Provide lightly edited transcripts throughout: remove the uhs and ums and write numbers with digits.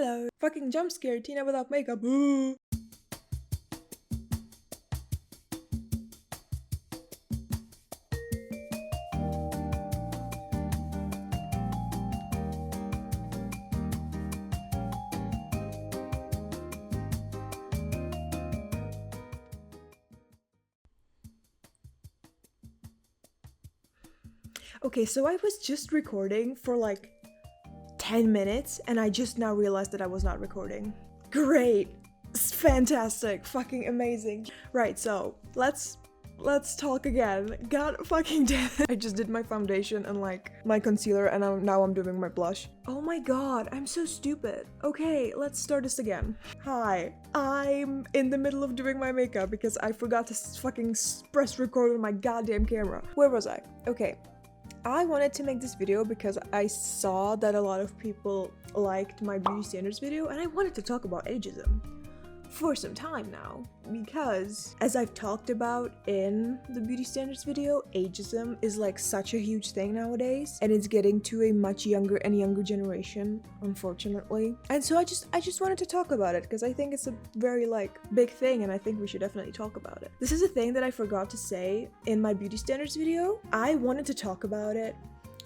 Hello. Fucking jump scare, Tina without makeup. Ooh. Okay, so I was just recording for like 10 minutes and I just now realized that I was not recording. Great. It's fantastic. Fucking amazing. Right, so let's talk again. God fucking damn it. I just did my foundation and like my concealer and now I'm doing my blush. Oh my god, I'm so stupid. Okay, let's start this again. Hi, I'm in the middle of doing my makeup because I forgot to fucking press record on my goddamn camera. Where was I? Okay. I wanted to make this video because I saw that a lot of people liked my beauty standards video and I wanted to talk about ageism for some time now, because as I've talked about in the beauty standards video, ageism is like such a huge thing nowadays and it's getting to a much younger and younger generation, unfortunately. And so I just wanted to talk about it because I think it's a very like big thing and I think we should definitely talk about it. This is a thing that I forgot to say in my beauty standards video. I wanted to talk about it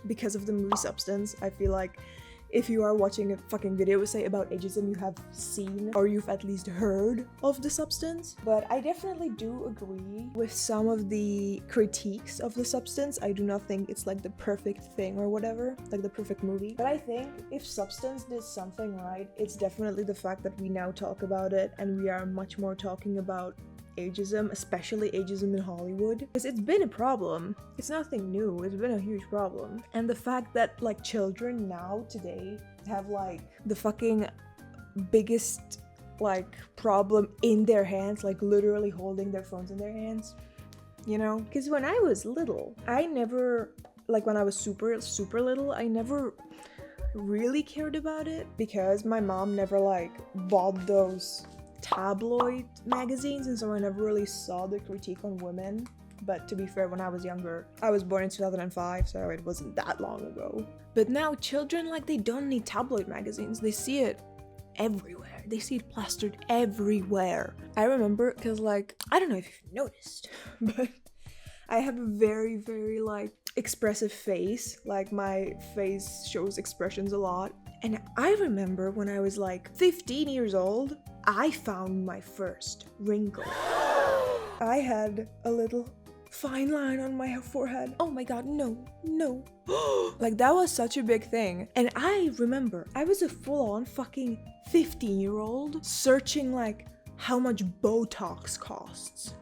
because of the movie Substance. I feel like if you are watching a fucking video, say, about ageism, you have seen or you've at least heard of The Substance. But I definitely do agree with some of the critiques of The Substance. I do not think it's like the perfect thing or whatever, like the perfect movie. But I think if Substance did something right, it's definitely the fact that we now talk about it and we are much more talking about ageism, especially ageism in Hollywood, because it's been a problem. It's nothing new, it's been a huge problem. And the fact that like children now today have like the fucking biggest like problem in their hands, like literally holding their phones in their hands, you know? Because when I was little, I never, like when I was super little, I never really cared about it because my mom never like bought those tabloid magazines, and so I never really saw the critique on women. But to be fair, when I was younger, I was born in 2005, so it wasn't that long ago. But now children, like, they don't need tabloid magazines. They see it everywhere. They see it plastered everywhere. I remember, because like, I don't know if you've noticed, but I have a very, very like expressive face. Like my face shows expressions a lot. And I remember when I was like 15 years old, I found my first wrinkle. I had a little fine line on my forehead. Oh my god, no. Like that was such a big thing. And I remember I was a full-on fucking 15-year-old searching like how much Botox costs.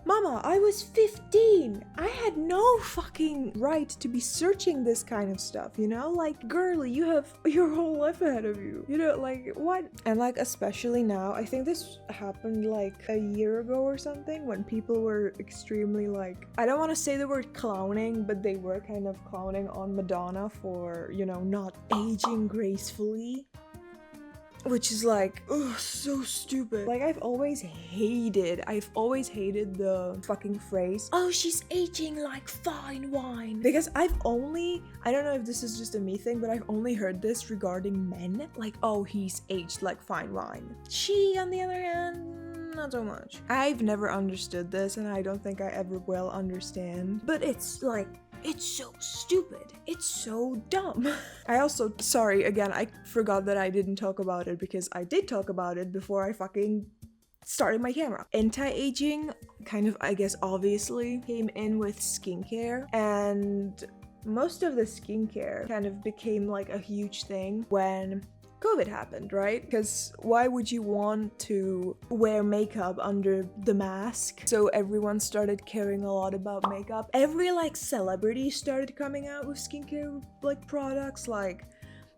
Mama, I was 15. I had no fucking right to be searching this kind of stuff, you know? Like, girly, you have your whole life ahead of you. You know, like, what? And like, especially now, I think this happened like a year ago or something when people were extremely like, I don't want to say the word clowning, but they were kind of clowning on Madonna for, you know, not aging gracefully. Which is like, ugh, so stupid. Like, I've always hated the fucking phrase, oh, she's aging like fine wine. Because I don't know if this is just a me thing, but I've only heard this regarding men. Like, oh, he's aged like fine wine. She, on the other hand, not so much. I've never understood this, and I don't think I ever will understand. But it's like, it's so stupid. It's so dumb. I also, sorry, again, I forgot that I didn't talk about it because I did talk about it before I fucking started my camera. Anti-aging, kind of, I guess, obviously, came in with skincare, and most of the skincare kind of became like a huge thing when COVID happened, right? Because why would you want to wear makeup under the mask? So everyone started caring a lot about makeup. Every like celebrity started coming out with skincare like products, like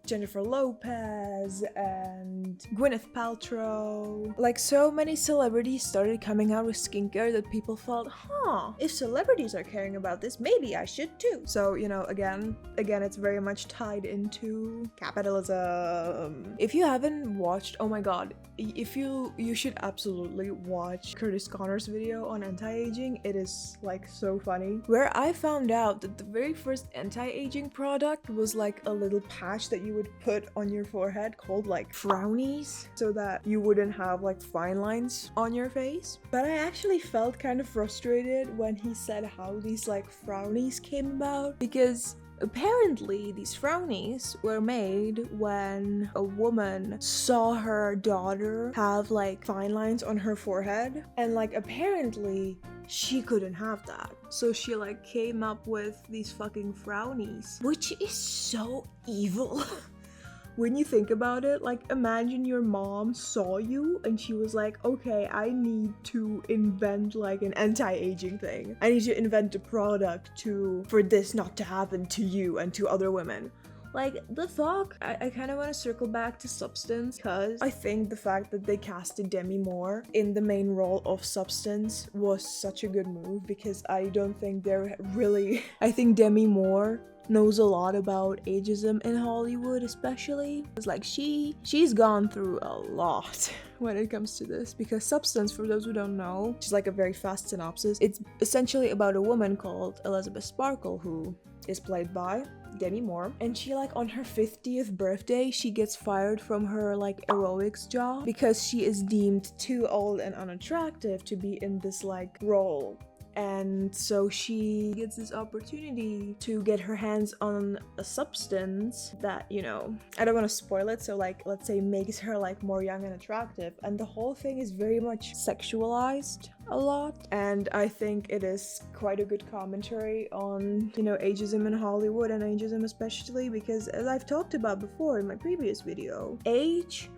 Jennifer Lopez and Gwyneth Paltrow. Like, so many celebrities started coming out with skincare that people felt, if celebrities are caring about this, maybe I should too. So, you know, again, it's very much tied into capitalism. If you haven't watched, oh my god, you should absolutely watch Curtis Connor's video on anti-aging. It is like so funny. Where I found out that the very first anti-aging product was like a little patch that you would put on your forehead called like frownies, so that you wouldn't have like fine lines on your face. But I actually felt kind of frustrated when he said how these like frownies came about, because apparently these frownies were made when a woman saw her daughter have like fine lines on her forehead, and like apparently she couldn't have that, so she like came up with these fucking frownies, which is so evil. When you think about it, like imagine your mom saw you and she was like, okay, I need to invent like an anti-aging thing. I need to invent a product for this not to happen to you and to other women. Like, the fuck? I kind of want to circle back to Substance, because I think the fact that they casted Demi Moore in the main role of Substance was such a good move, because I don't think they're really... I think Demi Moore knows a lot about ageism in Hollywood, especially. It's like she's gone through a lot when it comes to this, because Substance, for those who don't know, just like a very fast synopsis, it's essentially about a woman called Elizabeth Sparkle, who is played by Demi Moore, and she like on her 50th birthday she gets fired from her like aerobics job because she is deemed too old and unattractive to be in this like role. And so she gets this opportunity to get her hands on a substance that, you know, I don't want to spoil it, so like let's say makes her like more young and attractive, and the whole thing is very much sexualized a lot, and I think it is quite a good commentary on, you know, ageism in Hollywood, and ageism especially, because as I've talked about before in my previous video, age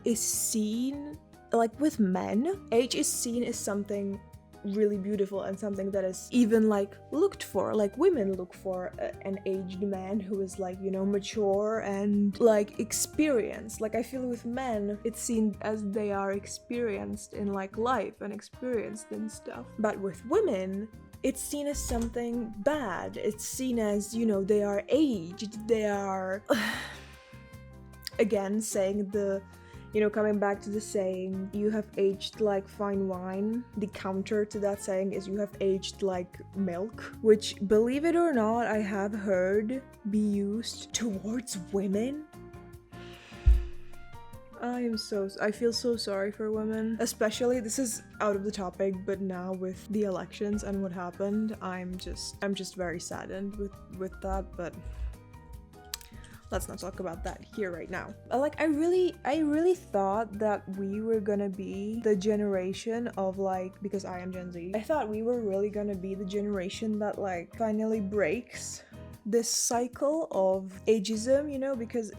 is seen, like with men, age is seen as something really beautiful and something that is even like looked for, like women look for an aged man who is like, you know, mature and like experienced. Like I feel with men it's seen as they are experienced in like life and experienced in stuff, but with women it's seen as something bad. It's seen as, you know, they are aged, they are again saying the, you know, coming back to the saying, you have aged like fine wine, the counter to that saying is you have aged like milk, which, believe it or not, I have heard be used towards women. I feel so sorry for women, especially, this is out of the topic, but now with the elections and what happened, I'm just very saddened with that, but let's not talk about that here right now. Like I really thought that we were gonna be the generation of like, because I am Gen Z, I thought we were really gonna be the generation that like finally breaks this cycle of ageism, you know, because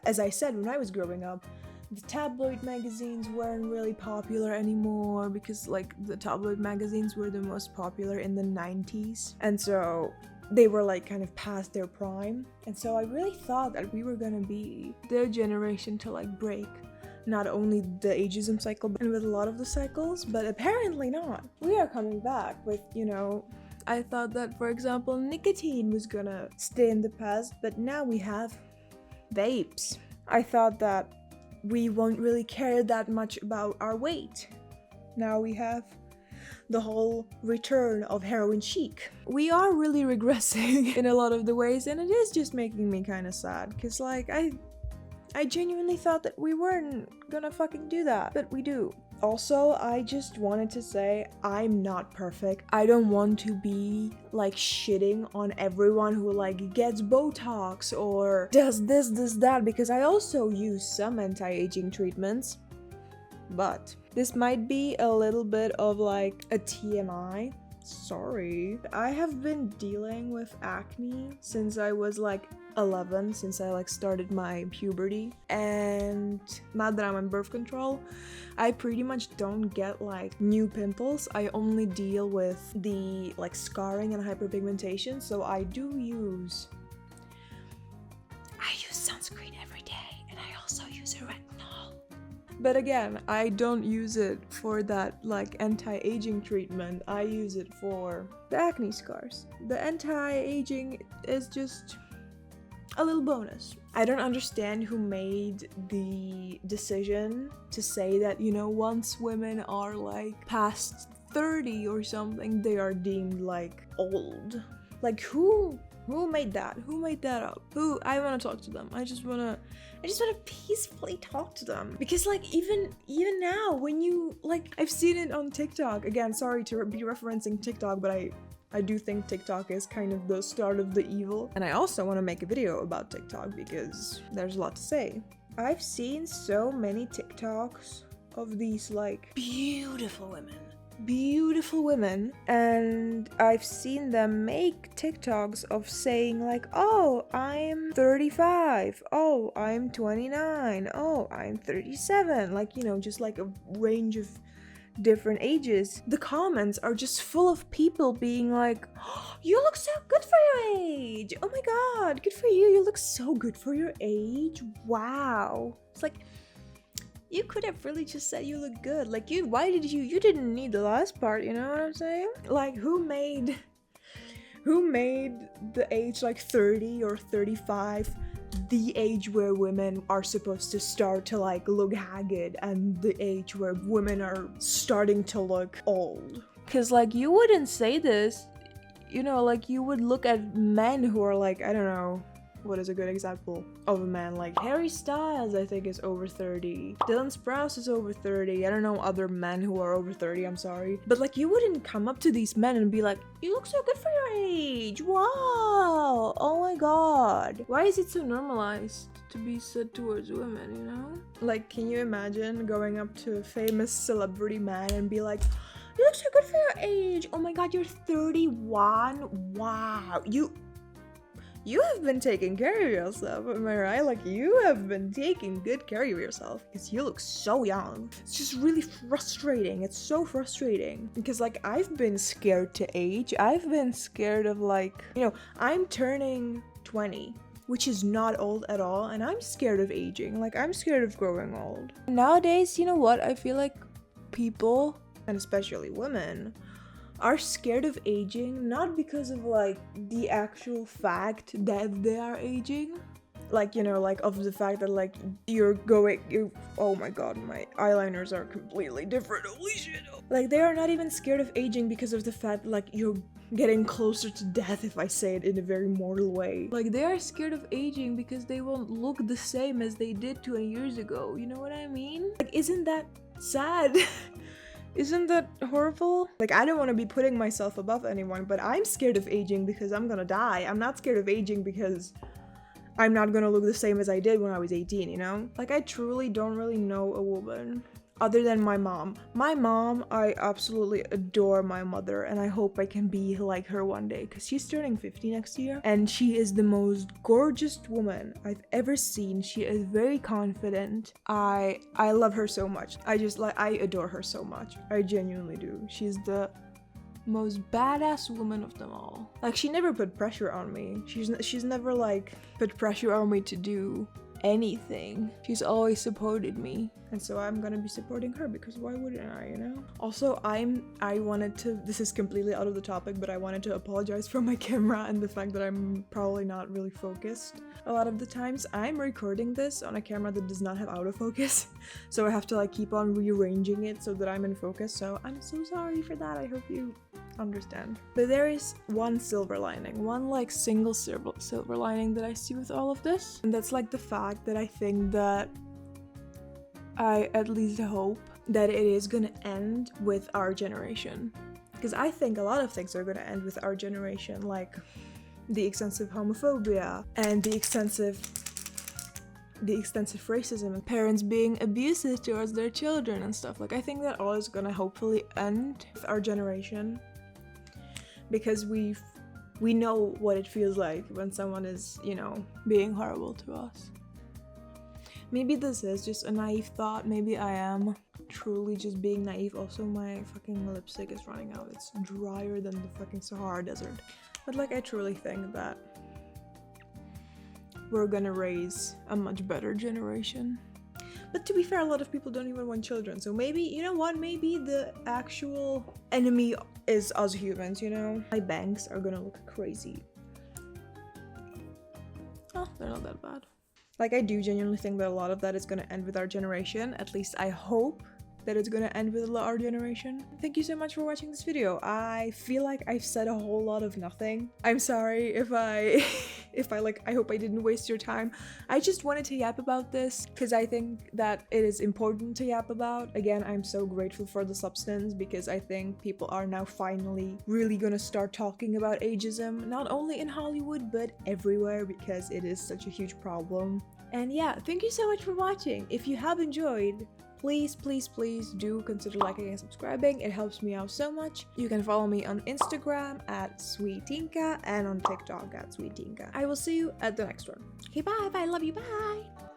as I said, when I was growing up, the tabloid magazines weren't really popular anymore, because like the tabloid magazines were the most popular in the 90s, and so they were like kind of past their prime, and so I really thought that we were gonna be the generation to like break not only the ageism cycle and with a lot of the cycles, but apparently not. We are coming back with, you know, I thought that, for example, nicotine was gonna stay in the past, but now we have vapes. I thought that we won't really care that much about our weight. Now we have the whole return of heroin chic. We are really regressing in a lot of the ways, and it is just making me kind of sad, because like I genuinely thought that we weren't gonna fucking do that, but we do. Also, I just wanted to say I'm not perfect. I don't want to be like shitting on everyone who like gets Botox or does this, that, because I also use some anti-aging treatments. But this might be a little bit of like a TMI. Sorry. I have been dealing with acne since I was like 11, since I like started my puberty, and now that I'm on birth control, I pretty much don't get like new pimples. I only deal with the like scarring and hyperpigmentation, so I use sunscreen every day, and I also use a retinol. But again, I don't use it for that like anti-aging treatment. I use it for the acne scars. The anti-aging is just a little bonus. I don't understand who made the decision to say that, you know, once women are like past 30 or something, they are deemed like old. Like who Who made that? Who made that up? Who? I want to talk to them. I just wanna peacefully talk to them. Because like even now when you like, I've seen it on TikTok. Again, sorry to be referencing TikTok, but I do think TikTok is kind of the start of the evil. And I also want to make a video about TikTok because there's a lot to say. I've seen so many TikToks of these like beautiful women, and I've seen them make TikToks of saying like, oh, I'm 35, oh, I'm 29, oh, I'm 37, like, you know, just like a range of different ages. The comments are just full of people being like, oh, you look so good for your age, oh my god, good for you look so good for your age, wow. It's like, you could have really just said you look good. Like, you didn't need the last part, you know what I'm saying? Like, who made the age like 30 or 35 the age where women are supposed to start to like look haggard, and the age where women are starting to look old? Cause like, you wouldn't say this, you know, like you would look at men who are like, I don't know, what is a good example of a man? Like Harry Styles, I think, is over 30. Dylan Sprouse is over 30. I don't know other men who are over 30, I'm sorry. But like, you wouldn't come up to these men and be like, you look so good for your age. Wow. Oh my god. Why is it so normalized to be said towards women, you know? Like, can you imagine going up to a famous celebrity man and be like, you look so good for your age. Oh my god, you're 31. Wow. You have been taking care of yourself, am I right? Like, you have been taking good care of yourself because you look so young. It's just really frustrating. It's so frustrating because like, I've been scared to age. I've been scared of like, you know, I'm turning 20, which is not old at all, and I'm scared of aging. Like, I'm scared of growing old. Nowadays, you know what? I feel like people, and especially women, are scared of aging, not because of like the actual fact that they are aging, like, you know, like of the fact that like oh my god, my eyeliners are completely different, holy shit. Like, they are not even scared of aging because of the fact that like you're getting closer to death, if I say it in a very mortal way. Like, they are scared of aging because they won't look the same as they did 20 years ago, you know what I mean? Like, isn't that sad? Isn't that horrible? Like, I don't want to be putting myself above anyone, but I'm scared of aging because I'm gonna die. I'm not scared of aging because I'm not gonna look the same as I did when I was 18, you know? Like, I truly don't really know a woman other than my mom. My mom, I absolutely adore my mother, and I hope I can be like her one day, because she's turning 50 next year, and she is the most gorgeous woman I've ever seen. She is very confident. I love her so much. I adore her so much. I genuinely do. She's the most badass woman of them all. Like, she never put pressure on me. She's never like put pressure on me to do anything. She's always supported me, and so I'm gonna be supporting her, because why wouldn't I, you know? Also, I wanted to, this is completely out of the topic, but I wanted to apologize for my camera and the fact that I'm probably not really focused a lot of the times. I'm recording this on a camera that does not have autofocus, so I have to like keep on rearranging it so that I'm in focus, so I'm so sorry for that. I hope you understand. But there is one silver lining, one like single silver lining that I see with all of this, and that's like the fact that I think that I at least hope that it is gonna end with our generation, because I think a lot of things are gonna end with our generation, like the extensive homophobia and the extensive racism and parents being abusive towards their children and stuff. Like, I think that all is gonna hopefully end with our generation, because we know what it feels like when someone is, you know, being horrible to us. Maybe this is just a naive thought. Maybe I am truly just being naive. Also, my fucking lipstick is running out. It's drier than the fucking Sahara Desert. But like, I truly think that we're gonna raise a much better generation. But to be fair, a lot of people don't even want children. So maybe, you know what, maybe the actual enemy is us humans, you know? My bangs are gonna look crazy. Oh, they're not that bad. Like, I do genuinely think that a lot of that is gonna end with our generation. At least I hope that it's gonna end with our generation. Thank you so much for watching this video. I feel like I've said a whole lot of nothing. I'm sorry if I I hope I didn't waste your time. I just wanted to yap about this because I think that it is important to yap about. Again, I'm so grateful for the substance because I think people are now finally really gonna start talking about ageism, not only in Hollywood but everywhere, because it is such a huge problem. And yeah, thank you so much for watching. If you have enjoyed, please do consider liking and subscribing. It helps me out so much. You can follow me on Instagram at sweetinka and on TikTok at sweetinka. I will see you at the next one. Okay, bye, I love you, bye.